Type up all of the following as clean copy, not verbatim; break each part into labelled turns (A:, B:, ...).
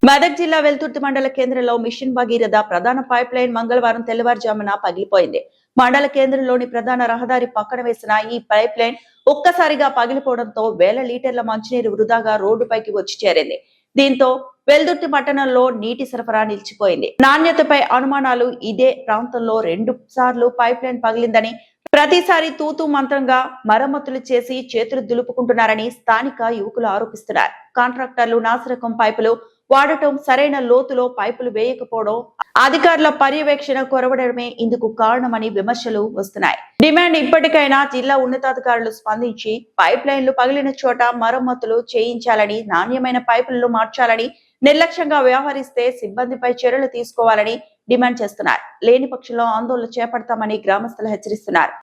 A: మెదక్ జిల్లా వెల్తుర్తి మండల కేంద్రంలో మిషన్ భగీరథ ప్రధాన పైప్ లైన్ మంగళవారం తెల్లవారుజామున పగిలిపోయింది. మండల కేంద్రంలోని ప్రధాన రహదారి పక్కన వేసిన ఈ పైప్ లైన్ ఒక్కసారిగా పగిలిపోవడంతో వేల లీటర్ల మంచినీరు వృధాగా రోడ్డుపైకి వచ్చి చేరింది. దీంతో వెల్దుర్తి పట్టణంలో నీటి సరఫరా నిలిచిపోయింది. నాణ్యతపై అనుమానాలు. ఇదే ప్రాంతంలో 2 సార్లు పైప్ లైన్ పగిలిందని, ప్రతిసారి తూతూ మంత్రంగా మరమ్మతులు చేసి చేతులు దులుపుకుంటున్నారని స్థానిక యువకులు ఆరోపిస్తున్నారు. కాంట్రాక్టర్లు నాసిరకం పైపులు వాడటం, సరైన లోతులో పైపులు వేయకపోవడం, అధికారుల పర్యవేక్షణ కొరవడమే ఇందుకు కారణమని విమర్శలు వస్తున్నాయి. డిమాండ్ ఇప్పటికైనా జిల్లా ఉన్నతాధికారులు స్పందించి పైప్ లైన్లు పగిలిన చోట మరమ్మతులు చేయించాలని, నాణ్యమైన పైపులను మార్చాలని, నిర్లక్ష్యంగా వ్యవహరిస్తే సిబ్బందిపై చర్యలు తీసుకోవాలని డిమాండ్ చేస్తున్నారు. లేని పక్షంలో ఆందోళన చేపడతామని గ్రామస్తులు హెచ్చరిస్తున్నారు.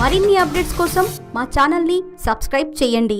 B: మరిన్ని అప్డేట్స్ కోసం మా ఛానల్ని సబ్స్క్రైబ్ చేయండి.